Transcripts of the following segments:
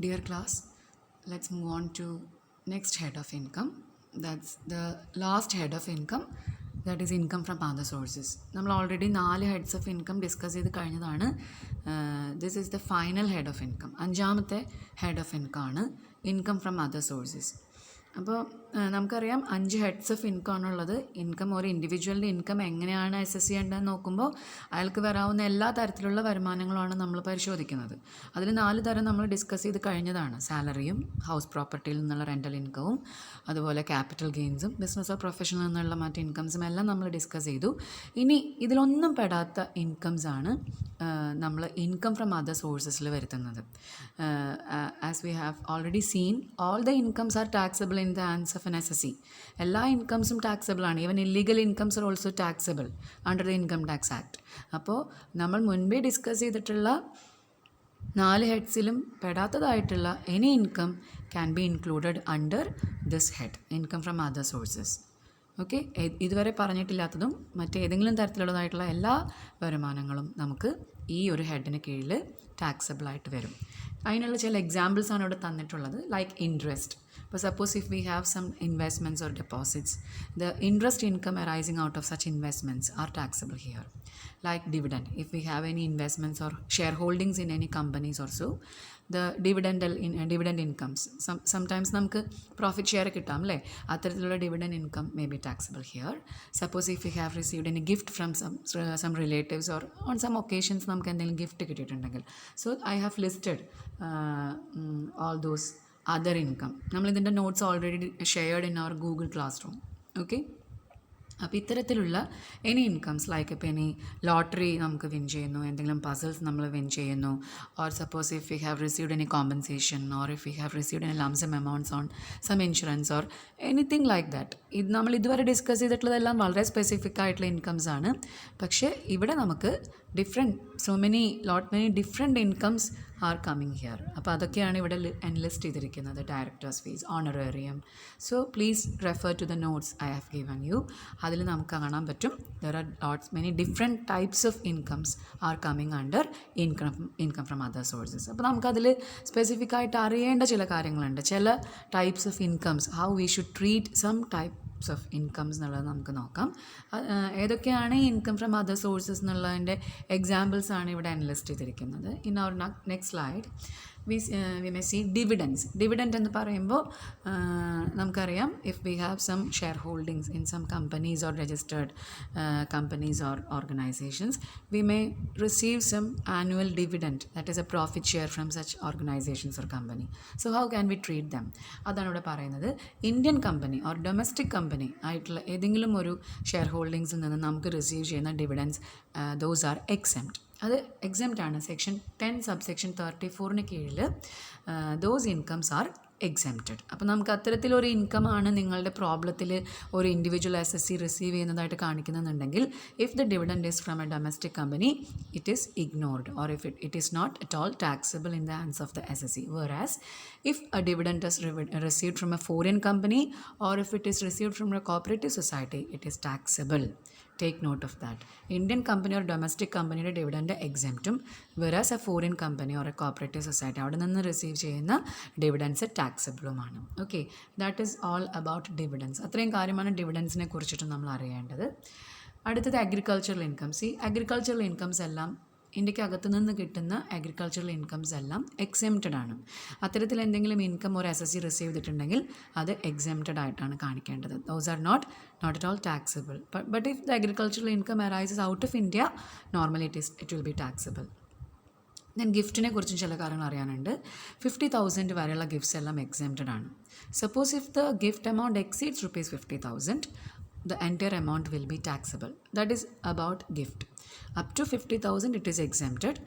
Dear class, let's move on to next head of income. That's the last head of income, that is income from other sources. നമ്മൾ already 4 heads of income discuss ചെയ്ത് കഴിഞ്ഞതാണ്. This is the final head of income. അഞ്ചാമത്തെ head of income ആണ് income from other sources. അപ്പോൾ നമുക്കറിയാം 5 heads of income ആണുള്ളത്. Income ഒരു ഇൻഡിവിജ്വലിൻ്റെ ഇൻകം എങ്ങനെയാണ് അസസ് ചെയ്യേണ്ടതെന്ന് നോക്കുമ്പോൾ അയാൾക്ക് വരാവുന്ന എല്ലാ തരത്തിലുള്ള വരുമാനങ്ങളുമാണ് നമ്മൾ പരിശോധിക്കുന്നത്. അതിൽ 4 തരം നമ്മൾ ഡിസ്കസ് ചെയ്ത് കഴിഞ്ഞതാണ്. സാലറിയും ഹൗസ് പ്രോപ്പർട്ടിയിൽ നിന്നുള്ള റെൻ്റൽ ഇൻകവും അതുപോലെ ക്യാപിറ്റൽ ഗെയിൻസും ബിസിനസ് ഓർ പ്രൊഫഷനിൽ നിന്നുള്ള മറ്റ് ഇൻകംസും എല്ലാം നമ്മൾ ഡിസ്കസ് ചെയ്തു. ഇനി ഇതിലൊന്നും പെടാത്ത ഇൻകംസാണ് നമ്മൾ ഇൻകം ഫ്രം അതർ സോഴ്സസിൽ വരുത്തുന്നത്. As we have already seen, all the incomes are taxable in the hands of an SSE. എല്ലാ ഇൻകംസും ടാക്സബിൾ ആണ്. Even illegal incomes are also taxable under the income tax act. അപ്പോൾ നമ്മൾ മുൻപേ discuss ചെയ്തിട്ടുള്ള 4 ഹെഡ്സിലും പെടാത്തതായിട്ടുള്ള any income can be included under this head, income from other sources. Okay, ഇതുവരെ പറഞ്ഞിട്ടില്ലാത്തതും മറ്റേതെങ്കിലും തരത്തിലുള്ളതായിട്ടുള്ള എല്ലാ വരുമാനങ്ങളും നമുക്ക് ഈ ഒരു ഹെഡിന് കീഴിൽ ടാക്സബിളായിട്ട് വരും. അതിനുള്ള ചില എക്സാമ്പിൾസാണ് ഇവിടെ തന്നിട്ടുള്ളത്. Like interest. ഇപ്പോൾ suppose if we have some investments or deposits, the interest income arising out of such investments are taxable here. Like dividend, if we have any investments or shareholdings in any companies or so, the dividend incomes, sometimes നമുക്ക് profit share കിട്ടാം അല്ലേ, അത്തരത്തിലുള്ള dividend income may be taxable here. Suppose if you have received any gift from some relatives or on some occasions നമുക്ക് എന്തെങ്കിലും gift കിട്ടിയിട്ടുണ്ടെങ്കിൽ, so I have listed all those other income. നമ്മളിതിൻ്റെ notes already shared in our Google classroom. Okay, അപ്പോൾ ഇത്തരത്തിലുള്ള any incomes, like ഇപ്പോൾ any lottery നമുക്ക് win ചെയ്യുന്നു, എന്തെങ്കിലും പസിൽസ് നമ്മൾ വിൻ ചെയ്യുന്നു, or suppose if you have received any compensation, or if you have received any lump sum amounts on some insurance or anything like that. ഇത് നമ്മൾ ഇതുവരെ discuss ചെയ്തിട്ടുള്ളതെല്ലാം വളരെ സ്പെസിഫിക് ആയിട്ടുള്ള ഇൻകംസ് ആണ്. പക്ഷേ ഇവിടെ നമുക്ക് many different incomes are coming here. അപ്പോൾ അതൊക്കെയാണ് ഇവിടെ എൻലിസ്റ്റ് ചെയ്തിരിക്കുന്നത്. Directors fees, honorarium. So please refer to the notes I have given you. അതിൽ നമുക്ക് കാണാൻ പറ്റും there are many different types of incomes are coming under income from other sources. അപ്പോൾ നമുക്കതിൽ സ്പെസിഫിക് ആയിട്ട് അറിയേണ്ട ചില കാര്യങ്ങളുണ്ട്. ചില types of incomes, how we should treat some types of incomes എന്നുള്ളത് നമുക്ക് നോക്കാം. ഏതൊക്കെയാണ് ഇൻകം ഫ്രം അതർ സോഴ്സസ് എന്നുള്ളതിൻ്റെ എക്സാമ്പിൾസ് ആണ് ഇവിടെ അനലിസ്റ്റ് ചെയ്തിരിക്കുന്നത്. In our next slide we may see dividends. Dividend എന്ന് പറയുമ്പോൾ നമുക്കറിയാം, if we have some share holdings in some companies or registered companies or organisations, we may receive some annual dividend, that is a profit share from such organisations or company. So how can we treat them? അതാണ് ഇവിടെ പറയുന്നത്. Indian company or domestic company ആയിട്ടുള്ള ഏതെങ്കിലും ഒരു share ഹോൾഡിങ്സിൽ നിന്ന് നമുക്ക് receive ചെയ്യുന്ന dividends, those are എക്സെംപ്റ്റ്. അത് എക്സെംപ്റ്റ് ആണ്. സെക്ഷൻ 10 സബ്സെക്ഷൻ 34 കീഴിൽ ദോസ് ഇൻകംസ് ആർ എക്സെംപ്റ്റഡ്. അപ്പോൾ നമുക്ക് അത്തരത്തിലൊരു ഇൻകമാണ് നിങ്ങളുടെ പ്രോബ്ലത്തിൽ ഒരു ഇൻഡിവിജ്വൽ SSE റിസീവ് ചെയ്യുന്നതായിട്ട് കാണിക്കുന്നുണ്ടെങ്കിൽ, if the dividend is from a domestic company, it is ignored, or if it is not at all taxable in the hands of the SSE. whereas if a dividend is received from a foreign company, or if it is received from a cooperative society, it is taxable. Take note of that. Indian company or domestic companyയുടെ dividend എക്സെംപ്റ്റും, whereas a foreign company or a cooperative society അവിടെ നിന്ന് receive ചെയ്യുന്ന dividends ടാക്സബിളുമാണ്. Okay, that is all about dividends. അത്രയും കാര്യമാണ് ഡിവിഡൻസിനെ കുറിച്ചിട്ട് നമ്മൾ അറിയേണ്ടത്. അടുത്തത് അഗ്രികൾച്ചറൽ ഇൻകംസ്. ഈ അഗ്രികൾച്ചറൽ ഇൻകംസ് എല്ലാം, ഇന്ത്യക്കകത്ത് നിന്ന് കിട്ടുന്ന അഗ്രികൾച്ചറൽ ഇൻകംസ് എല്ലാം എക്സെംപ്റ്റഡ് ആണ്. അത്തരത്തിൽ എന്തെങ്കിലും ഇൻകം ഒരു SSE റിസീവ് ചെയ്തിട്ടുണ്ടെങ്കിൽ അത് എക്സെംപ്റ്റഡ് ആയിട്ടാണ് കാണിക്കേണ്ടത്. Those are not at all taxable. But if the agricultural income arises out of India, normally it will be taxable. Then ഗിഫ്റ്റിനെ കുറിച്ചും ചില കാര്യങ്ങൾ അറിയാനുണ്ട്. 50,000 വരെയുള്ള ഗിഫ്റ്റ്സ് എല്ലാം എക്സെംപ്റ്റഡ് ആണ്. Suppose if the gift amount exceeds ₹50,000, the entire amount will be taxable. That is about gift. Up to 50,000 it is exempted.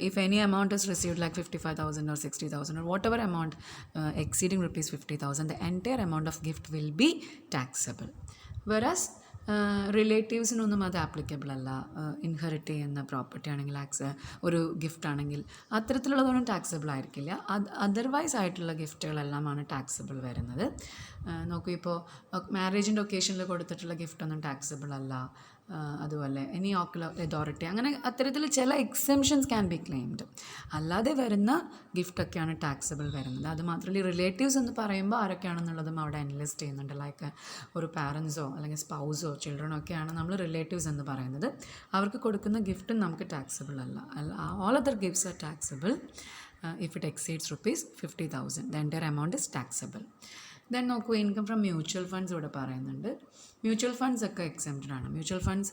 If any amount is received like 55,000 or 60,000 or whatever amount exceeding ₹50,000, the entire amount of gift will be taxable. Whereas റിലേറ്റീവ്സിനൊന്നും അത് applicable അല്ല. Inherit ചെയ്യുന്ന property ആണെങ്കിൽ ഒരു gift ആണെങ്കിൽ അത്തരത്തിലുള്ളതൊന്നും taxable ആയിരിക്കില്ല. Otherwise ആയിട്ടുള്ള ഗിഫ്റ്റുകളെല്ലാമാണ് taxable വരുന്നത്. നോക്കൂ, ഇപ്പോൾ മാരേജിൻ്റെ ഒക്കേഷനിൽ കൊടുത്തിട്ടുള്ള ഗിഫ്റ്റൊന്നും ടാക്സബിൾ അല്ല. അതുപോലെ എനി ഓക്കുലർ അതോറിറ്റി, അങ്ങനെ അത്തരത്തിൽ ചില എക്സെംഷൻസ് ക്യാൻ ബി ക്ലെയിംഡ്. അല്ലാതെ വരുന്ന ഗിഫ്റ്റൊക്കെയാണ് ടാക്സബിൾ വരുന്നത്. അത് മാത്രമല്ല റിലേറ്റീവ്സ് എന്ന് പറയുമ്പോൾ ആരൊക്കെയാണെന്നുള്ളതും അവിടെ അനലിസ്റ്റ് ചെയ്യുന്നുണ്ട്. ലൈക്ക് ഒരു പാരൻസോ അല്ലെങ്കിൽ സ്പൗസോ ചിൽഡ്രനോ ഒക്കെയാണ് നമ്മൾ റിലേറ്റീവ്സ് എന്ന് പറയുന്നത്. അവർക്ക് കൊടുക്കുന്ന ഗിഫ്റ്റും നമുക്ക് ടാക്സബിൾ അല്ല. All other gifts are taxable if it exceeds rupees 50,000. The entire amount is taxable. Then നോക്കൂ, ഇൻകം ഫ്രം മ്യൂച്വൽ ഫണ്ട്സ് ഇവിടെ പറയുന്നുണ്ട്. മ്യൂച്വൽ ഫണ്ട്സ് ഒക്കെ എക്സെംപ്റ്റഡ് ആണ്. മ്യൂച്വൽ ഫണ്ട്സ്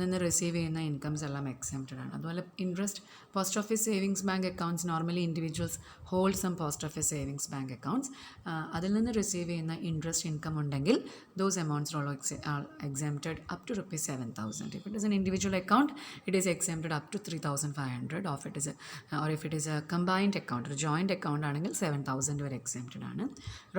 നിന്ന് റിസീവ് ചെയ്യുന്ന ഇൻകംസ് എല്ലാം എക്സെംപ്റ്റഡ് ആണ്. അതുപോലെ interest, post office savings bank accounts, normally individuals hold some post office savings bank accounts. അതിൽ നിന്ന് റിസീവ് ചെയ്യുന്ന ഇൻട്രസ്റ്റ് ഇൻകം ഉണ്ടെങ്കിൽ those amounts are exempted up to rupees 7,000. If it is an individual account, it is exempted up to 3,500. Or if it is a combined account, ഒരു joint account ആണെങ്കിൽ 7,000 വരെ exempted ആണ്.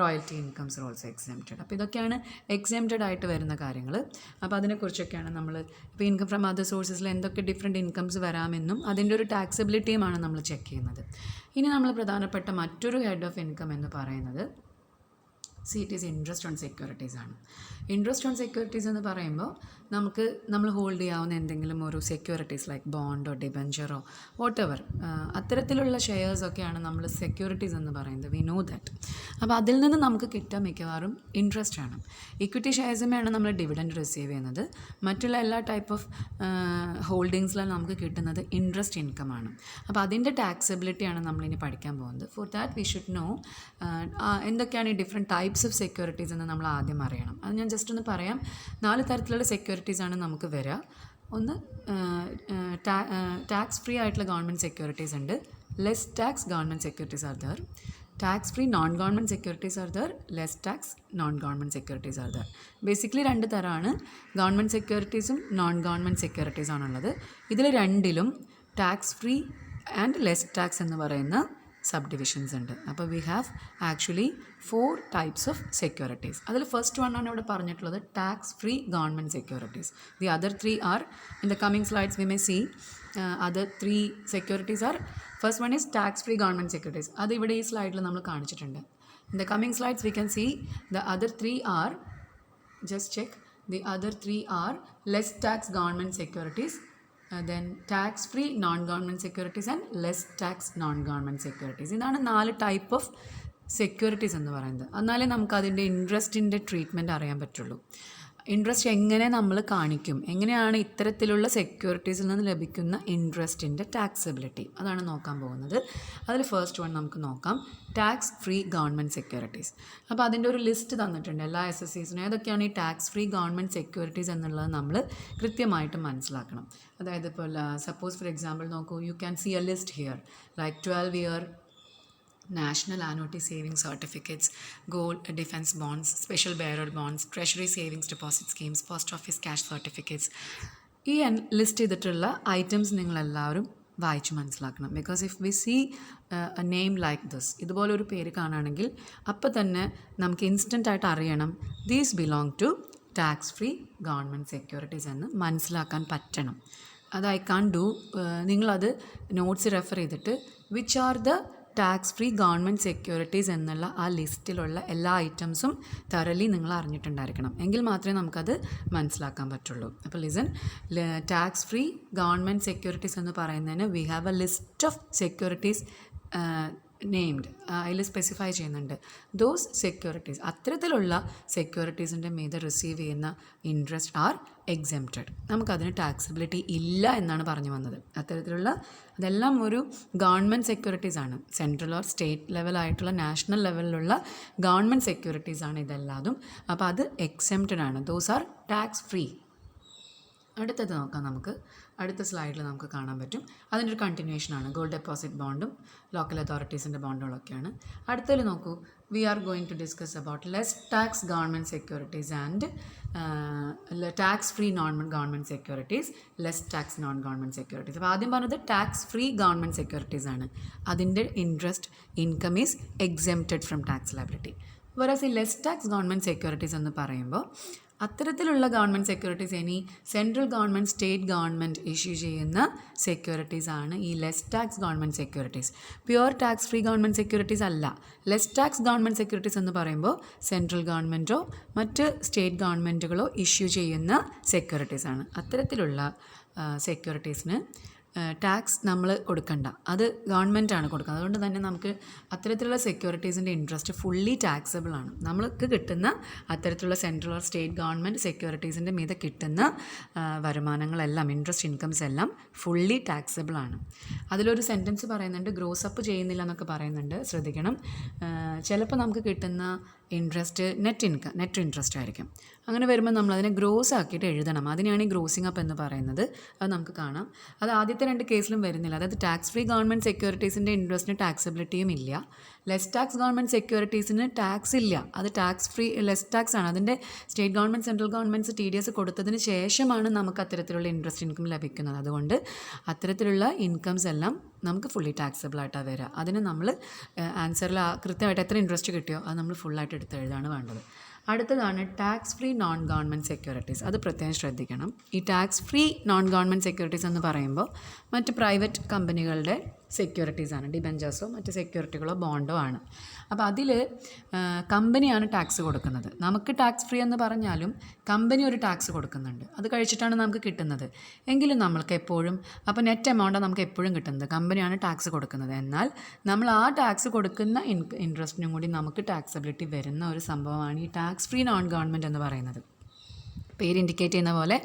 Royalty incomes are also exempted. അപ്പോൾ ഇതൊക്കെയാണ് എക്സെംപ്റ്റഡ് ആയിട്ട് വരുന്ന കാര്യങ്ങൾ. അപ്പോൾ അതിനെക്കുറിച്ചൊക്കെയാണ് നമ്മൾ ഇപ്പോൾ ഇൻകം ഫ്രം അതർ സോഴ്സസിൽ എന്തൊക്കെ ഡിഫറെൻറ്റ് ഇൻകംസ് വരാമെന്നും അതിൻ്റെ ഒരു ടാക്സബിലിറ്റിയുമാണ് നമ്മൾ ചെക്ക് ചെയ്യുന്നത്. ഇനി നമ്മൾ പ്രധാനപ്പെട്ട മറ്റൊരു ഹെഡ് ഓഫ് ഇൻകം എന്ന് പറയുന്നത് it is interest on securities ആണ്. ഇൻട്രസ്റ്റ് ഓൺ സെക്യൂരിറ്റീസ് എന്ന് പറയുമ്പോൾ നമ്മൾ ഹോൾഡ് ചെയ്യാവുന്ന എന്തെങ്കിലും ഒരു സെക്യൂരിറ്റീസ് ലൈക്ക് ബോണ്ടോ ഡിബെഞ്ചറോ വോട്ടെവർ അത്തരത്തിലുള്ള ഷെയർസൊക്കെയാണ് നമ്മൾ സെക്യൂരിറ്റീസ് എന്ന് പറയുന്നത്. We know that. അപ്പോൾ അതിൽ നിന്ന് നമുക്ക് കിട്ടുക മിക്കവാറും ഇൻട്രസ്റ്റ് ആണ്. ഇക്വിറ്റി ഷെയർസുമാണ് നമ്മൾ ഡിവിഡൻഡ് റിസീവ് ചെയ്യുന്നത്. മറ്റുള്ള എല്ലാ ടൈപ്പ് ഓഫ് ഹോൾഡിങ്സിലും നമുക്ക് കിട്ടുന്നത് ഇൻട്രസ്റ്റ് ഇൻകമാണ്. അപ്പോൾ അതിൻ്റെ ടാക്സബിലിറ്റിയാണ് നമ്മളിനി പഠിക്കാൻ പോകുന്നത്. For that we should know എന്തൊക്കെയാണ് ഈ ഡിഫറെൻറ്റ് ടൈപ്സ് ഓഫ് സെക്യൂരിറ്റീസ് എന്ന് നമ്മൾ ആദ്യം അറിയണം. അത് ഞാൻ ജസ്റ്റ് ഒന്ന് പറയാം. 4 തരത്തിലുള്ള സെക്യൂരിറ്റീസാണ് നമുക്ക് വരിക. ഒന്ന് ടാക്സ് ഫ്രീ ആയിട്ടുള്ള ഗവൺമെൻറ് സെക്യൂരിറ്റീസ് ഉണ്ട്. Less tax government securities are there. Tax free non government securities are there. Less tax non government securities are there. Basically 2 തരമാണ്. ഗവൺമെൻറ് സെക്യൂരിറ്റീസും നോൺ ഗവൺമെൻറ് സെക്യൂരിറ്റീസാണുള്ളത്. ഇതിൽ രണ്ടിലും tax free and less tax എന്ന് പറയുന്ന sub divisions ഉണ്ട്. അപ്പോൾ we have actually 4 types of securities. അതിൽ ഫസ്റ്റ് വൺ ആണ് ഇവിടെ പറഞ്ഞിട്ടുള്ളത് tax free government securities. The other 3 are in the coming slides we may see other 3 securities are. First one is tax free government securities. അത് ഇവിടെ ഈ സ്ലൈഡിൽ നമ്മൾ കാണിച്ചിട്ടുണ്ട്. In the coming slides we can see the other 3 are, just check, the other 3 are less tax government securities, then tax free non government securities and less tax non government securities. ഇതാണ് 4 type of securities എന്ന് പറയുന്നത്. എന്നാലേ നമുക്ക് അതിൻ്റെ ഇൻട്രസ്റ്റിൻ്റെ treatment അറിയാൻ പറ്റുള്ളൂ. Interest എങ്ങനെ നമ്മൾ കാണിക്കും, എങ്ങനെയാണ് ഇത്തരത്തിലുള്ള സെക്യൂരിറ്റീസിൽ നിന്ന് ലഭിക്കുന്ന ഇൻട്രസ്റ്റിൻ്റെ ടാക്സബിലിറ്റി, അതാണ് നോക്കാൻ പോകുന്നത്. അതിൽ ഫസ്റ്റ് വൺ നമുക്ക് നോക്കാം, ടാക്സ് ഫ്രീ ഗവൺമെൻറ് സെക്യൂരിറ്റീസ്. അപ്പോൾ അതിൻ്റെ ഒരു ലിസ്റ്റ് തന്നിട്ടുണ്ട് എല്ലാ SSCസിനും. ഏതൊക്കെയാണ് ഈ ടാക്സ് ഫ്രീ ഗവൺമെൻറ് സെക്യൂരിറ്റീസ് എന്നുള്ളത് നമ്മൾ കൃത്യമായിട്ട് മനസ്സിലാക്കണം. അതായത് ഇപ്പോൾ സപ്പോസ് ഫോർ എക്സാമ്പിൾ നോക്കൂ, you can see A list here like 12-year national annuity savings certificates, gold defense bonds, special bearer bonds, treasury savings deposit schemes, post office cash certificates. ഈ list ചെയ്തിട്ടുള്ള items നിങ്ങളെല്ലാവരും വായിച്ച് മനസ്സിലാക്കണം. Because if we see a name like this, ഇതുപോലൊരു പേര് കാണുകയാണെങ്കിൽ അപ്പോൾ തന്നെ നമുക്ക് ഇൻസ്റ്റൻ്റ് ആയിട്ട് അറിയണം these belong to tax free government securities എന്ന് മനസ്സിലാക്കാൻ പറ്റണം. അത് ഐ കാൺ ഡു. നിങ്ങളത് നോട്ട്സ് റെഫർ ചെയ്തിട്ട് which are the tax free government securities എന്നുള്ള ആ ലിസ്റ്റിലുള്ള എല്ലാ ഐറ്റംസും തറലി നിങ്ങൾ അറിഞ്ഞിട്ടുണ്ടായിരിക്കണം. എങ്കിൽ മാത്രമേ നമുക്കത് മനസ്സിലാക്കാൻ പറ്റുള്ളൂ. അപ്പോൾ listen, tax free government securities എന്ന് പറയുന്നതിന് we have A list of securities named. അതിൽ സ്പെസിഫൈ ചെയ്യുന്നുണ്ട് ദോസ് സെക്യൂരിറ്റീസ്. അത്തരത്തിലുള്ള സെക്യൂരിറ്റീസിൻ്റെ മീതെ റിസീവ് ചെയ്യുന്ന ഇൻട്രസ്റ്റ് ആർ എക്സെംപ്റ്റഡ്. നമുക്കതിന് ടാക്സബിലിറ്റി ഇല്ല എന്നാണ് പറഞ്ഞു വന്നത്. അത്തരത്തിലുള്ള അതെല്ലാം ഒരു ഗവൺമെൻറ് സെക്യൂരിറ്റീസ് ആണ്. സെൻട്രൽ ഓർ സ്റ്റേറ്റ് ലെവലായിട്ടുള്ള നാഷണൽ ലെവലിലുള്ള ഗവൺമെൻറ് സെക്യൂരിറ്റീസ് ആണ് ഇതെല്ലാതും. അപ്പോൾ അത് എക്സെംപ്റ്റഡ് ആണ്. Those are tax free. അടുത്തത് നോക്കാം. നമുക്ക് അടുത്ത സ്ലൈഡിൽ നമുക്ക് കാണാൻ പറ്റും. അതിൻ്റെ ഒരു കണ്ടിന്യൂഷനാണ്. ഗോൾഡ് ഡെപ്പോസിറ്റ് ബോണ്ടും ലോക്കൽ അതോറിറ്റീസിൻ്റെ ബോണ്ടുകളൊക്കെയാണ്. അടുത്തതിൽ നോക്കൂ, we are going to discuss about less tax government securities and tax free non government securities, less tax non government securities. അപ്പോൾ ആദ്യം പറഞ്ഞത് ടാക്സ് ഫ്രീ ഗവൺമെൻറ് സെക്യൂരിറ്റീസ് ആണ്. അതിൻ്റെ interest income is exempted from tax liability. Whereas ഈ less tax government securities എന്ന് പറയുമ്പോൾ അത്തരത്തിലുള്ള government securities ഇനി central government state government issue ചെയ്യുന്ന സെക്യൂരിറ്റീസ് ആണ് ഈ less tax government securities. Pure tax free government securities അല്ല. ലെസ് ടാക്സ് ഗവൺമെൻറ് സെക്യൂരിറ്റീസ് എന്ന് പറയുമ്പോൾ സെൻട്രൽ ഗവൺമെൻറ്റോ മറ്റ് സ്റ്റേറ്റ് ഗവൺമെൻറ്റുകളോ ഇഷ്യൂ ചെയ്യുന്ന സെക്യൂരിറ്റീസ് ആണ്. അത്തരത്തിലുള്ള സെക്യൂരിറ്റീസിന് ടാക്സ് നമ്മൾ കൊടുക്കണ്ട, അത് ഗവൺമെൻറ്റാണ് കൊടുക്കുന്നത്. അതുകൊണ്ട് തന്നെ നമുക്ക് അത്തരത്തിലുള്ള സെക്യൂരിറ്റീസിൻ്റെ ഇൻട്രസ്റ്റ് ഫുള്ളി ടാക്സബിൾ ആണ്. നമ്മൾക്ക് കിട്ടുന്ന അത്തരത്തിലുള്ള സെൻട്രൽ ഓർ സ്റ്റേറ്റ് ഗവൺമെൻറ് സെക്യൂരിറ്റീസിൻ്റെ മീതെ കിട്ടുന്ന വരുമാനങ്ങളെല്ലാം, ഇൻട്രസ്റ്റ് ഇൻകംസ് എല്ലാം ഫുള്ളി ടാക്സബിൾ ആണ്. അതിലൊരു സെൻറ്റൻസ് പറയുന്നുണ്ട്, ഗ്രോസ് അപ്പ് ചെയ്യുന്നില്ല എന്നൊക്കെ പറയുന്നുണ്ട്. ശ്രദ്ധിക്കണം, ചിലപ്പോൾ നമുക്ക് കിട്ടുന്ന ഇൻട്രസ്റ്റ് നെറ്റ് ഇൻട്രസ്റ്റ് ആയിരിക്കും. അങ്ങനെ വരുമ്പോൾ നമ്മളതിനെ ഗ്രോസ് ആക്കിയിട്ട് എഴുതണം. അതിനെയാണ് ഈ ഗ്രോസിങ് അപ്പ് എന്ന് പറയുന്നത്. അത് നമുക്ക് കാണാം. അത് ആദ്യത്തെ 2 കേസിലും വരുന്നില്ല. അതായത് ടാക്സ് ഫ്രീ ഗവൺമെൻറ് സെക്യൂരിറ്റീസിൻ്റെ ഇൻട്രസ്റ്റിന് ടാക്സബിലിറ്റിയും ഇല്ല. ലെസ് ടാക്സ് ഗവൺമെൻറ് സെക്യൂരിറ്റീസിന് ടാക്സ് ഇല്ല, അത് ടാക്സ് ഫ്രീ ലെസ് ടാക്സ് ആണ്. അതിൻ്റെ state government central governments TDS കൊടുത്തതിന് ശേഷമാണ് നമുക്ക് അത്തരത്തിലുള്ള ഇൻട്രസ്റ്റ് ഇൻകം ലഭിക്കുന്നത്. അതുകൊണ്ട് അത്തരത്തിലുള്ള ഇൻകംസ് എല്ലാം നമുക്ക് ഫുള്ളി ടാക്സബിൾ ആയിട്ടാണ് വരിക. അതിന് നമ്മൾ ആൻസറിൽ കൃത്യമായിട്ട് എത്ര ഇൻട്രസ്റ്റ് കിട്ടിയോ അത് നമ്മൾ ഫുള്ളായിട്ട് എടുത്ത് എഴുതാണ് വേണ്ടത്. അടുത്തതാണ് tax free non government securities. അത് പ്രത്യേകം ശ്രദ്ധിക്കണം. ഈ tax free non government securities എന്ന് പറയുമ്പോൾ മറ്റ് പ്രൈവറ്റ് കമ്പനികളുടെ സെക്യൂരിറ്റീസാണ്, ഡിബെഞ്ചേഴ്സോ മറ്റ് സെക്യൂരിറ്റികളോ ബോണ്ടോ ആണ്. അപ്പോൾ അതിൽ കമ്പനിയാണ് ടാക്സ് കൊടുക്കുന്നത്. നമുക്ക് ടാക്സ് ഫ്രീ എന്ന് പറഞ്ഞാലും കമ്പനി ഒരു ടാക്സ് കൊടുക്കുന്നുണ്ട്, അത് കഴിച്ചിട്ടാണ് നമുക്ക് കിട്ടുന്നത്. എങ്കിലും നമ്മൾക്ക് എപ്പോഴും അപ്പോൾ നെറ്റ് എമൗണ്ടാണ് നമുക്ക് എപ്പോഴും കിട്ടുന്നത്, കമ്പനിയാണ് ടാക്സ് കൊടുക്കുന്നത്. എന്നാൽ നമ്മൾ ആ ടാക്സ് കൊടുക്കുന്ന ഇൻട്രസ്റ്റിനും കൂടി നമുക്ക് ടാക്സബിലിറ്റി വരുന്ന ഒരു സംഭവമാണ് ഈ ടാക്സ് ഫ്രീ നോൺ ഗവൺമെൻറ് എന്ന് പറയുന്നത്. പേര് ഇൻഡിക്കേറ്റ് ചെയ്യുന്ന പോലെ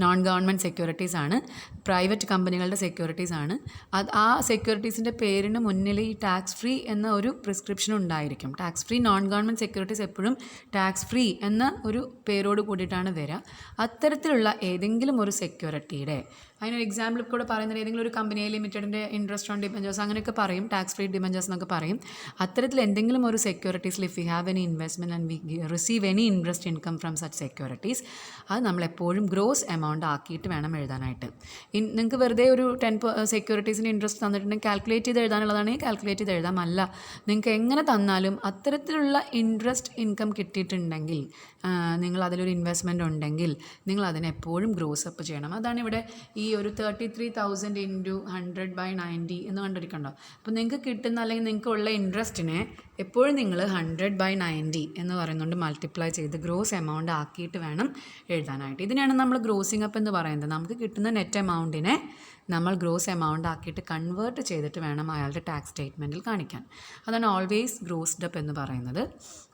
നോൺ ഗവൺമെൻറ് സെക്യൂരിറ്റീസ് ആണ്, പ്രൈവറ്റ് കമ്പനികളുടെ സെക്യൂരിറ്റീസ് ആണ്. ആ സെക്യൂരിറ്റീസിൻ്റെ പേരിന് മുന്നിൽ ഈ ടാക്സ് ഫ്രീ എന്ന ഒരു പ്രിസ്ക്രിപ്ഷൻ ഉണ്ടായിരിക്കും. Tax free non government securities എപ്പോഴും ടാക്സ് ഫ്രീ എന്ന ഒരു പേരോട് കൂടിയിട്ടാണ് വരിക. അത്തരത്തിലുള്ള ഏതെങ്കിലും ഒരു സെക്യൂരിറ്റിയുടെ, അതിനൊരു എക്സാമ്പിൾ കൂടെ പറയുന്നത്, ഏതെങ്കിലും ഒരു കമ്പനിയെ ലിമിറ്റഡിൻ്റെ ഇൻട്രസ്റ്റ് ഓൺ ഡിബെഞ്ചേഴ്സ് അങ്ങനെയൊക്കെ പറയും, ടാക്സ് ഫ്രീ ഡിബെഞ്ചേഴ്സ് എന്നൊക്കെ പറയും. അത്തരത്തിൽ എന്തെങ്കിലും ഒരു സെക്യൂരിറ്റീസിൽ if you have any investment and we receive any interest income from such securities, അത് നമ്മളെപ്പോഴും ഗ്രോസ് എമൗണ്ട് ആക്കിയിട്ട് വേണം എഴുതാനായിട്ട്. നിങ്ങൾക്ക് വെറുതെ ഒരു 10 സെക്യൂരിറ്റീസിന് ഇൻട്രസ്റ്റ് തന്നിട്ടുണ്ടെങ്കിൽ കാൽക്കുലേറ്റ് ചെയ്ത് എഴുതാനുള്ളതാണെങ്കിൽ കാൽക്കുലേറ്റ് ചെയ്ത് എഴുതാം. അല്ല, നിങ്ങൾക്ക് എങ്ങനെ തന്നാലും അത്തരത്തിലുള്ള ഇൻട്രസ്റ്റ് ഇൻകം കിട്ടിയിട്ടുണ്ടെങ്കിൽ, നിങ്ങൾ അതിലൊരു ഇൻവെസ്റ്റ്മെൻറ്റ് ഉണ്ടെങ്കിൽ നിങ്ങൾ അതിനെപ്പോഴും ഗ്രോസ് അപ്പ് ചെയ്യണം. അതാണ് ഇവിടെ ഈ ഒരു 33,000 ഇൻറ്റു 100/90 എന്ന് കണ്ടിരിക്കണ്ടോ. അപ്പോൾ നിങ്ങൾക്ക് കിട്ടുന്ന അല്ലെങ്കിൽ നിങ്ങൾക്കുള്ള ഇൻട്രസ്റ്റിനെ എപ്പോഴും നിങ്ങൾ 100/90 എന്ന് പറയുന്നുണ്ട് മൾട്ടിപ്ലൈ ചെയ്ത് ഗ്രോസ് എമൗണ്ട് ആക്കിയിട്ട് വേണം എഴുതാനായിട്ട്. ഇതിനാണ് നമ്മൾ ഗ്രോസിങ് അപ്പ് എന്ന് പറയുന്നത്. നമുക്ക് കിട്ടുന്ന നെറ്റ് എമൗണ്ടിനെ നമ്മൾ ഗ്രോസ് എമൗണ്ട് ആക്കിയിട്ട് കൺവേർട്ട് ചെയ്തിട്ട് വേണം അയാളുടെ ടാക്സ് സ്റ്റേറ്റ്മെൻറ്റിൽ കാണിക്കാൻ. അതാണ് ഓൾവേസ് ഗ്രോസ്ഡ് അപ്പ് എന്ന് പറയുന്നത്.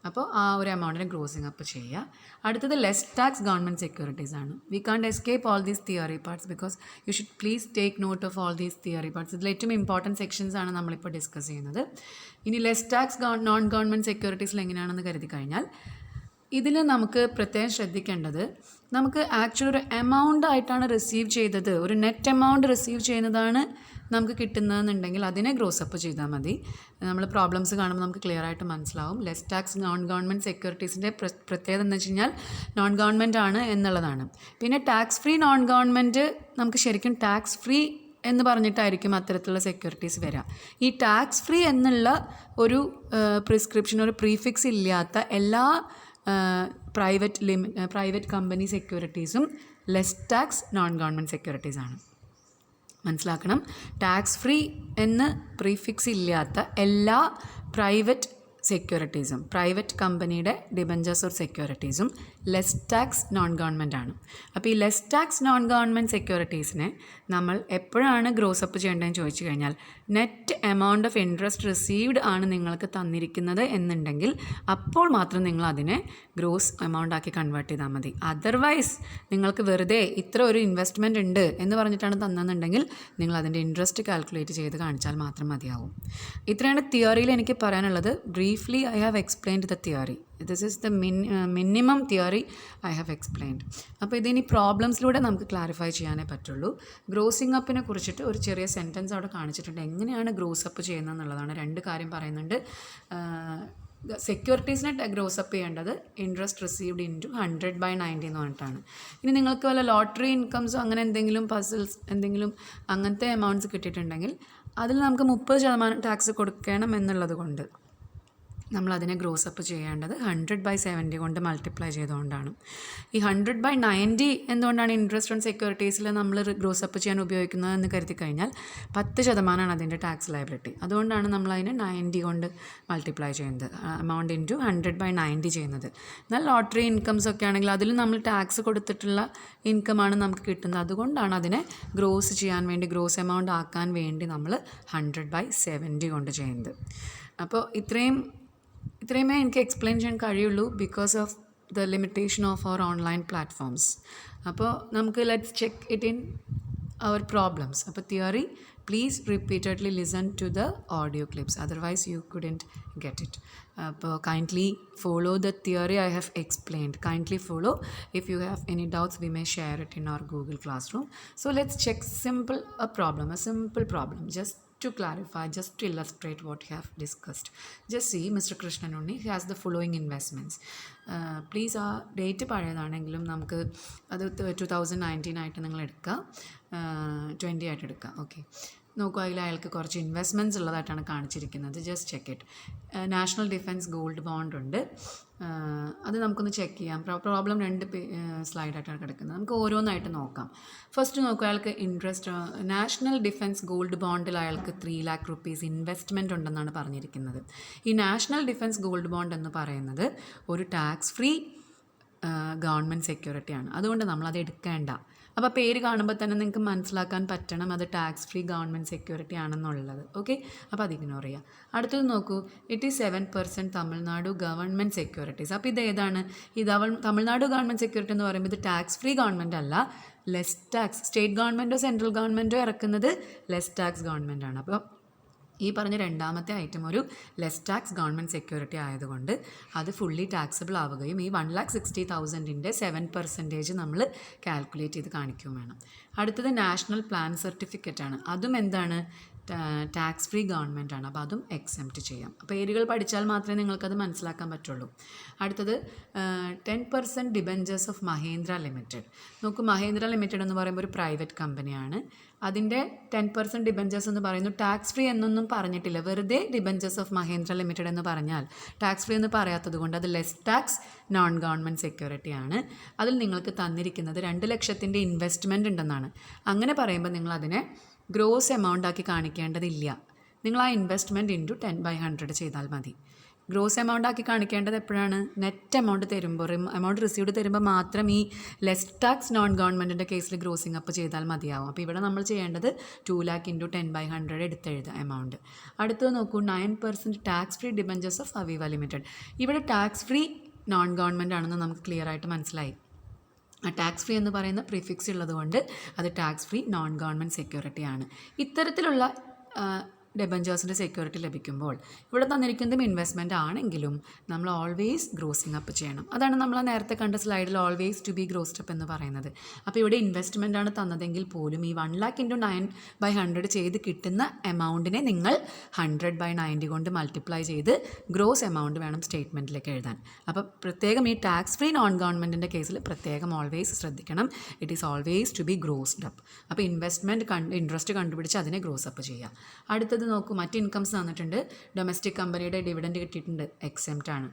അപ്പോൾ ആ ഒരു എമൗണ്ടിനെ ഗ്രോസിങ് അപ്പ് ചെയ്യുക. അടുത്തത് ലെസ് ടാക്സ് ഗവൺമെൻറ് സെക്യൂരിറ്റീസ് ആണ്. We can't escape all these theory parts because you should please take note of all these theory parts. ഇതിൽ ഏറ്റവും ഇമ്പോർട്ടൻറ്റ് സെക്ഷൻസ് ആണ് നമ്മളിപ്പോൾ ഡിസ്കസ് ചെയ്യുന്നത്. ഇനി ലെസ് ടാക്സ് നോൺ ഗവൺമെൻറ് സെക്യൂരിറ്റീസിൽ എങ്ങനെയാണെന്ന് കരുതി കഴിഞ്ഞാൽ, ഇതിൽ നമുക്ക് പ്രത്യേകം ശ്രദ്ധിക്കേണ്ടത്, നമുക്ക് ആക്ച്വലി ഒരു എമൗണ്ട് ആയിട്ടാണ് റിസീവ് ചെയ്തത്, ഒരു നെറ്റ് എമൗണ്ട് റിസീവ് ചെയ്യുന്നതാണ് നമുക്ക് കിട്ടുന്നതെന്നുണ്ടെങ്കിൽ അതിനെ ഗ്രോസ് അപ്പ് ചെയ്താൽ മതി. നമ്മൾ പ്രോബ്ലംസ് കാണുമ്പോൾ നമുക്ക് ക്ലിയർ ആയിട്ട് മനസ്സിലാവും. ലെസ് ടാക്സ് നോൺ ഗവൺമെൻറ് സെക്യൂരിറ്റീസിൻ്റെ പ്രത്യേകത എന്ന് വെച്ച് കഴിഞ്ഞാൽ നോൺ ഗവൺമെൻറ് ആണ് എന്നുള്ളതാണ്. പിന്നെ ടാക്സ് ഫ്രീ നോൺ ഗവൺമെൻറ് നമുക്ക് ശരിക്കും ടാക്സ് ഫ്രീ എന്ന് പറഞ്ഞിട്ടായിരിക്കും അത്തരത്തിലുള്ള സെക്യൂരിറ്റീസ് വരിക. ഈ ടാക്സ് ഫ്രീ എന്നുള്ള ഒരു പ്രിസ്ക്രിപ്ഷൻ, ഒരു പ്രീഫിക്സ് ഇല്ലാത്ത എല്ലാ പ്രൈവറ്റ് കമ്പനി സെക്യൂരിറ്റീസും ലെസ് ടാക്സ് നോൺ ഗവൺമെൻറ് സെക്യൂരിറ്റീസാണ്. മനസ്സിലാക്കണം, ടാക്സ് ഫ്രീ എന്ന് പ്രീഫിക്സ് ഇല്ലാത്ത എല്ലാ പ്രൈവറ്റ് സെക്യൂരിറ്റീസും, പ്രൈവറ്റ് കമ്പനിയുടെ ഡിബെഞ്ചേഴ്സ് ഓർ സെക്യൂരിറ്റീസും ലെസ് ടാക്സ് നോൺ ഗവൺമെൻറ് ആണ്. അപ്പോൾ ഈ ലെസ് ടാക്സ് നോൺ ഗവൺമെൻറ് സെക്യൂരിറ്റീസിനെ നമ്മൾ എപ്പോഴാണ് ഗ്രോസ് അപ്പ് ചെയ്യേണ്ടതെന്ന് ചോദിച്ചു കഴിഞ്ഞാൽ, net amount of interest received ആണ് നിങ്ങൾക്ക് തന്നിരിക്കുന്നത് എന്നുണ്ടെങ്കിൽ അപ്പോൾ മാത്രം നിങ്ങൾ അതിനെ ഗ്രോസ് എമൗണ്ട് ആക്കി കൺവേർട്ട് ചെയ്താൽ മതി. അതർവൈസ് നിങ്ങൾക്ക് വെറുതെ ഇത്ര ഒരു ഇൻവെസ്റ്റ്മെൻറ്റ് ഉണ്ട് എന്ന് പറഞ്ഞിട്ടാണ് തന്നെന്നുണ്ടെങ്കിൽ നിങ്ങൾ അതിൻ്റെ ഇൻട്രസ്റ്റ് കാൽക്കുലേറ്റ് ചെയ്ത് കാണിച്ചാൽ മാത്രം മതിയാവും. ഇത്രയാണ് തിയറിയിൽ എനിക്ക് പറയാനുള്ളത്. Briefly I have explained the theory. This is the minimum theory I have explained. അപ്പോൾ ഇതിനി പ്രോബ്ലംസിലൂടെ നമുക്ക് ക്ലാരിഫൈ ചെയ്യാനേ പറ്റുള്ളൂ. ഗ്രോസിങ് അപ്പിനെ കുറിച്ചിട്ട് ഒരു ചെറിയ സെൻറ്റൻസ് അവിടെ കാണിച്ചിട്ടുണ്ട്. എങ്ങനെയാണ് ഗ്രോസ് അപ്പ് ചെയ്യുന്നത് എന്നുള്ളതാണ്. 2 കാര്യം പറയുന്നുണ്ട്. സെക്യൂരിറ്റീസിനെ ഗ്രോസ് അപ്പ് ചെയ്യേണ്ടത് ഇൻട്രസ്റ്റ് റിസീവ്ഡ് ഇൻറ്റു 100/90 എന്ന് പറഞ്ഞിട്ടാണ്. ഇനി നിങ്ങൾക്ക് വല്ല ലോട്ടറി ഇൻകംസോ അങ്ങനെ എന്തെങ്കിലും പസിൽസ് എന്തെങ്കിലും അങ്ങനത്തെ എമൗണ്ട്സ് കിട്ടിയിട്ടുണ്ടെങ്കിൽ അതിൽ നമുക്ക് 30% ടാക്സ് കൊടുക്കണം എന്നുള്ളത് കൊണ്ട് നമ്മളതിനെ ഗ്രോസ് അപ്പ് ചെയ്യേണ്ടത് 100/70 കൊണ്ട് മൾട്ടിപ്ലൈ ചെയ്തുകൊണ്ടാണ്. ഈ 100/90 എന്തുകൊണ്ടാണ് ഇൻട്രസ്റ്റ് ഓൺ സെക്യൂരിറ്റീസിൽ നമ്മൾ ഗ്രോസ് അപ്പ് ചെയ്യാൻ ഉപയോഗിക്കുന്നതെന്ന് കരുതി കഴിഞ്ഞാൽ 10% അതിൻ്റെ ടാക്സ് ലയബിലിറ്റി. അതുകൊണ്ടാണ് നമ്മളതിനെ 90 കൊണ്ട് മൾട്ടിപ്ലൈ ചെയ്യുന്നത്, എമൗണ്ട് ഇൻറ്റു 100/90 ചെയ്യുന്നത്. എന്നാൽ ലോട്ടറി ഇൻകംസ് ഒക്കെ ആണെങ്കിൽ അതിൽ നമ്മൾ ടാക്സ് കൊടുത്തിട്ടുള്ള ഇൻകമാണ് നമുക്ക് കിട്ടുന്നത്. അതുകൊണ്ടാണ് അതിനെ ഗ്രോസ് ചെയ്യാൻ വേണ്ടി, ഗ്രോസ് എമൗണ്ട് ആക്കാൻ വേണ്ടി നമ്മൾ 100/70 കൊണ്ട് ചെയ്യുന്നത്. അപ്പോൾ ഇത്രയുമേ എനിക്ക് എക്സ്പ്ലെയിൻ ചെയ്യാൻ കഴിയുള്ളൂ because of the limitation of our online platforms. അപ്പോൾ നമുക്ക് let's check it in our problems. അപ്പോൾ theory please repeatedly listen to the audio clips, otherwise you couldn't get it. അപ്പോൾ kindly follow the theory I have explained. Kindly follow. If you have any doubts, we may share it in our Google Classroom. So let's check a simple problem, just to clarify, just to illustrate what we have discussed. Just see, Mr. Krishnan Unni, he has the following investments. Please ആ date പഴയതാണെങ്കിലും നമുക്ക് അത് 2019 ആയിട്ട് നിങ്ങൾ എടുക്കുക, 20 ആയിട്ട് എടുക്കുക. Okay, നോക്കൂ, അതിൽ അയാൾക്ക് കുറച്ച് ഇൻവെസ്റ്റ്മെൻറ്റ്സ് ഉള്ളതായിട്ടാണ് കാണിച്ചിരിക്കുന്നത്. Just check it. National defence gold bond ഉണ്ട്, അത് നമുക്കൊന്ന് ചെക്ക് ചെയ്യാം. പ്രോബ്ലം 2 സ്ലൈഡായിട്ടാണ് കിടക്കുന്നത്. നമുക്ക് ഓരോന്നായിട്ട് നോക്കാം. ഫസ്റ്റ് നോക്കുക, അയാൾക്ക് നാഷണൽ ഡിഫൻസ് ഗോൾഡ് ബോണ്ടിൽ അയാൾക്ക് 3 lakh rupees ഇൻവെസ്റ്റ്മെൻറ്റ് ഉണ്ടെന്നാണ് പറഞ്ഞിരിക്കുന്നത്. ഈ നാഷണൽ ഡിഫൻസ് ഗോൾഡ് ബോണ്ട് എന്ന് പറയുന്നത് ഒരു ടാക്സ് ഫ്രീ ഗവൺമെൻറ് സെക്യൂരിറ്റിയാണ്. അതുകൊണ്ട് നമ്മളത് എടുക്കേണ്ട. അപ്പോൾ പേര് കാണുമ്പോൾ തന്നെ നിങ്ങൾക്ക് മനസ്സിലാക്കാൻ പറ്റണം അത് ടാക്സ് ഫ്രീ ഗവൺമെൻറ് സെക്യൂരിറ്റി ആണെന്നുള്ളത്. ഓക്കെ, അപ്പോൾ അത് ഇഗ്നോർ ചെയ്യുക. അടുത്തത് നോക്കൂ, it is 7% Tamil Nadu government securities. അപ്പോൾ ഇത് ഏതാണ്? ഈ തമിഴ്നാടു ഗവൺമെൻറ് സെക്യൂരിറ്റി എന്ന് പറയുമ്പോൾ ഇത് ടാക്സ് ഫ്രീ ഗവൺമെൻറ് അല്ല, ലെസ് ടാക്സ്. സ്റ്റേറ്റ് ഗവൺമെൻറ്റോ സെൻട്രൽ ഗവൺമെൻറ്റോ ഇറക്കുന്നത് ലെസ് ടാക്സ് ഗവൺമെൻറ് ആണ്. അപ്പോൾ ഈ പറഞ്ഞ രണ്ടാമത്തെ ഐറ്റം ഒരു ലെസ് ടാക്സ് ഗവൺമെൻറ് സെക്യൂരിറ്റി ആയതുകൊണ്ട് അത് ഫുള്ളി ടാക്സബിൾ ആവുകയും ഈ 1,60,000-ൻ്റെ 7% നമ്മൾ കാൽക്കുലേറ്റ് ചെയ്ത് കാണിക്കുകയും വേണം. അടുത്തത് നാഷണൽ പ്ലാൻ സർട്ടിഫിക്കറ്റ് ആണ്. അതും എന്താണ്? ടാക്സ് ഫ്രീ ഗവൺമെൻറ് ആണ്. അപ്പോൾ അതും എക്സെംപ്റ്റ് ചെയ്യാം. പേരുകൾ പഠിച്ചാൽ മാത്രമേ നിങ്ങൾക്കത് മനസ്സിലാക്കാൻ പറ്റുള്ളൂ. അടുത്തത് 10% ഡിബഞ്ചേഴ്സ് ഓഫ് മഹേന്ദ്ര ലിമിറ്റഡ്. നോക്കൂ, മഹേന്ദ്ര ലിമിറ്റഡ് എന്ന് പറയുമ്പോൾ ഒരു പ്രൈവറ്റ് കമ്പനിയാണ്. അതിൻ്റെ 10% ഡിബഞ്ചേഴ്സ് എന്ന് പറയുന്നു. ടാക്സ് ഫ്രീ എന്നൊന്നും പറഞ്ഞിട്ടില്ല, വെറുതെ ഡിബഞ്ചേഴ്സ് ഓഫ് മഹേന്ദ്ര ലിമിറ്റഡ് എന്ന് പറഞ്ഞാൽ ടാക്സ് ഫ്രീ എന്ന് പറയാത്തത് കൊണ്ട് അത് less tax non government security ആണ്. അതിൽ നിങ്ങൾക്ക് തന്നിരിക്കുന്നത് 2 ലക്ഷത്തിൻ്റെ ഇൻവെസ്റ്റ്മെൻറ്റ് ഉണ്ടെന്നാണ്. അങ്ങനെ പറയുമ്പോൾ നിങ്ങൾ അതിനെ ഗ്രോസ് എമൗണ്ട് ആക്കി കാണിക്കേണ്ടതില്ല. നിങ്ങൾ ആ ഇൻവെസ്റ്റ്മെൻറ്റ് ഇൻറ്റു 10/100 ചെയ്താൽ മതി. ഗ്രോസ് എമൗണ്ട് ആക്കി കാണിക്കേണ്ടത് എപ്പോഴാണ്? നെറ്റ് എമൗണ്ട് തരുമ്പോൾ, എമൗണ്ട് റിസീവ്ഡ് തരുമ്പോൾ മാത്രം ഈ ലെസ് ടാക്സ് നോൺ ഗവൺമെൻറ്റിൻ്റെ കേസിൽ ഗ്രോസിങ് അപ്പ് ചെയ്താൽ മതിയാവും. അപ്പോൾ ഇവിടെ നമ്മൾ ചെയ്യേണ്ടത് 2 lakh ഇൻറ്റു 10/100 എടുത്തെഴുതുക എമൗണ്ട്. അടുത്തത് നോക്കൂ, 9% tax free debentures of അവീവ limited. ഇവിടെ ടാക്സ് ഫ്രീ നോൺ ഗവൺമെൻറ് ആണെന്ന് നമുക്ക് ക്ലിയർ ആയിട്ട് മനസ്സിലായി. ആ ടാക്സ് ഫ്രീ എന്ന് പറയുന്ന പ്രിഫിക്സ് ഉള്ളതുകൊണ്ട് അത് tax free non government security ആണ്. ഇത്തരത്തിലുള്ള ഡെബഞ്ചേഴ്സിൻ്റെ സെക്യൂരിറ്റി ലഭിക്കുമ്പോൾ ഇവിടെ തന്നിരിക്കുന്നതും ഇൻവെസ്റ്റ്മെൻറ്റ് ആണെങ്കിലും നമ്മൾ ഓൾവേസ് ഗ്രോസിങ് അപ്പ് ചെയ്യണം. അതാണ് നമ്മൾ നേരത്തെ കണ്ട സ്ലൈഡിൽ always to be grossed up എന്ന് പറയുന്നത്. അപ്പോൾ ഇവിടെ ഇൻവെസ്റ്റ്മെൻ്റ് ആണ് തന്നതെങ്കിൽ പോലും ഈ 1 lakh ഇൻറ്റു 9/100 ചെയ്ത് കിട്ടുന്ന എമൗണ്ടിനെ നിങ്ങൾ 100/90 കൊണ്ട് മൾട്ടിപ്ലൈ ചെയ്ത് ഗ്രോസ് എമൗണ്ട് വേണം സ്റ്റേറ്റ്മെൻറ്റിലേക്ക് എഴുതാൻ. അപ്പോൾ പ്രത്യേകം ഈ ടാക്സ് ഫ്രീ നോൺ ഗവൺമെൻറ്റിൻ്റെ കേസിൽ പ്രത്യേകം ഓൾവേസ് ശ്രദ്ധിക്കണം, it is always to be grossed up. അപ്പോൾ ഇൻട്രസ്റ്റ് കണ്ടുപിടിച്ച് അതിനെ ഗ്രോസ് അപ്പ് ചെയ്യുക. അടുത്തത് നോക്കൂ, മറ്റ് ഇൻകംസ് തന്നിട്ടുണ്ട്. ഡൊമസ്റ്റിക് കമ്പനിയുടെ ഡിവിഡൻഡ് കിട്ടിയിട്ടുണ്ട്, എക്സെംപ്റ്റ് ആണ്.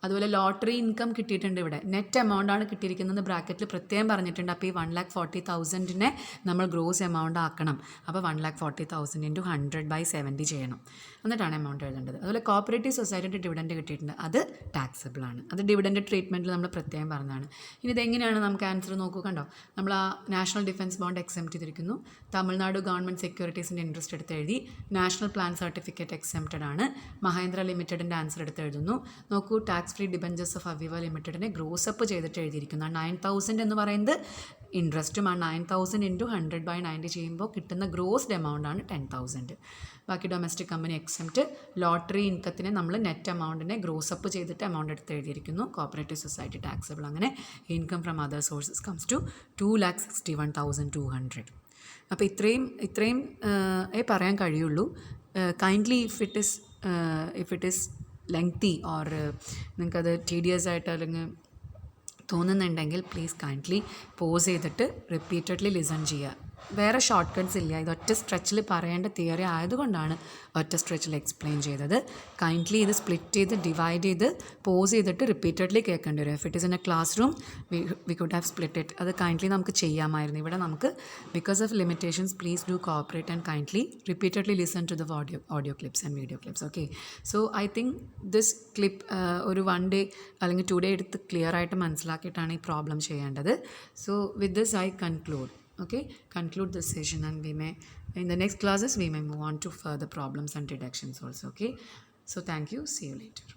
അതുപോലെ ലോട്ടറി ഇൻകം കിട്ടിയിട്ടുണ്ട്. ഇവിടെ നെറ്റ് എമൗണ്ട് ആണ് കിട്ടിയിരിക്കുന്നത്, ബ്രാക്കറ്റിൽ പ്രത്യേകം പറഞ്ഞിട്ടുണ്ട്. അപ്പോൾ ഈ 1,40,000-നെ നമ്മൾ ഗ്രോസ് എമൗണ്ട് ആക്കണം. അപ്പോൾ 1,40,000 ഇൻറ്റു 100/70 ചെയ്യണം, എന്നിട്ടാണ് എമൗണ്ട് എഴുതേണ്ടത്. അതുപോലെ കോപ്പറേറ്റീവ് സൊസൈറ്റിയുടെ ഡിവിഡൻഡ് കിട്ടിയിട്ടുണ്ട്, അത് ടാക്സബിൾ ആണ്. അത് ഡിവിഡൻഡ് ട്രീറ്റ്മെൻറ്റിൽ നമ്മൾ പ്രത്യേകം പറഞ്ഞതാണ്. ഇനി ഇതെങ്ങനെയാണ് നമുക്ക് ആൻസർ നോക്കൂ, കണ്ടോ, നമ്മൾ ആ നാഷണൽ ഡിഫൻസ് ബോണ്ട് എക്സെംപ്റ്റ് ചെയ്തിരിക്കുന്നു. തമിഴ്നാട് ഗവൺമെൻറ് സെക്യൂരിറ്റീസിൻ്റെ ഇൻട്രസ്റ്റ് എടുത്ത് എഴുതി. നാഷണൽ പ്ലാൻ സർട്ടിഫിക്കറ്റ് എക്സെംപ്റ്റഡ് ആണ്. മഹേന്ദ്ര ലിമിറ്റഡിൻ്റെ ആൻസർ എടുത്ത് എഴുതുന്നു. നോക്കൂ, tax free debentures of Aviva ലിമിറ്റഡിനെ ഗ്രോസ് അപ്പ് ചെയ്തിട്ട് എഴുതിയിരിക്കുന്നു. 9,000 എന്ന് പറയുന്നത് ഇൻട്രസ്റ്റും ആ 9,000 ഇൻറ്റു 100/90 ചെയ്യുമ്പോൾ കിട്ടുന്ന ഗ്രോസ്ഡ് എമൗണ്ട് ആണ് 10,000. ബാക്കി ഡൊമസ്റ്റിക് കമ്പനി എക്സെംപ്റ്റ്. ലോട്ടറി ഇൻകത്തിനെ നമ്മൾ നെറ്റ് എമൗണ്ടിനെ ഗ്രോസ് അപ്പ് ചെയ്തിട്ട് എമൗണ്ട് എടുത്ത് എഴുതിയിരിക്കുന്നു. Cooperative society taxable. അങ്ങനെ income from other sources comes to 2,61,200. അപ്പോൾ ഇത്രയും പറയാൻ കഴിയുള്ളൂ. Kindly if it is lengthy or നിങ്ങൾക്കത് ടീഡിയസ് ആയിട്ട് അല്ലെങ്കിൽ തോന്നുന്നുണ്ടെങ്കിൽ പ്ലീസ് കൈൻഡ്ലി പോസ് ചെയ്തിട്ട് റിപ്പീറ്റഡ്ലി ലിസൺ ചെയ്യുക. വേറെ ഷോർട്ട് കട്ട്സ് ഇല്ല. ഇത് ഒറ്റ സ്ട്രെച്ചിൽ പറയേണ്ട തിയറി ആയതുകൊണ്ടാണ് ഒറ്റ സ്ട്രെച്ചിൽ എക്സ്പ്ലെയിൻ ചെയ്തത്. കൈൻഡ്ലി ഇത് സ്പ്ലിറ്റ് ചെയ്ത് ഡിവൈഡ് ചെയ്ത് പോസ് ചെയ്തിട്ട് റിപ്പീറ്റഡ്ലി കേൾക്കേണ്ടി വരും. If it is in a classroom we could have split it. അത് കൈൻഡ്ലി നമുക്ക് ചെയ്യാമായിരുന്നു. ഇവിടെ നമുക്ക് because of limitations please do cooperate and kindly repeatedly listen to the audio clips and video clips. Okay, so I think this clip ഒരു 1 day അല്ലെങ്കിൽ 2 day എടുത്ത് clear ആയിട്ട് മനസ്സിലാക്കിയിട്ടാണ് ഈ പ്രോബ്ലം ചെയ്യേണ്ടത്. So with this I conclude. Okay, conclude this session, and we may in the next classes we may move on to further problems and deductions also. Okay, so thank you, see you later.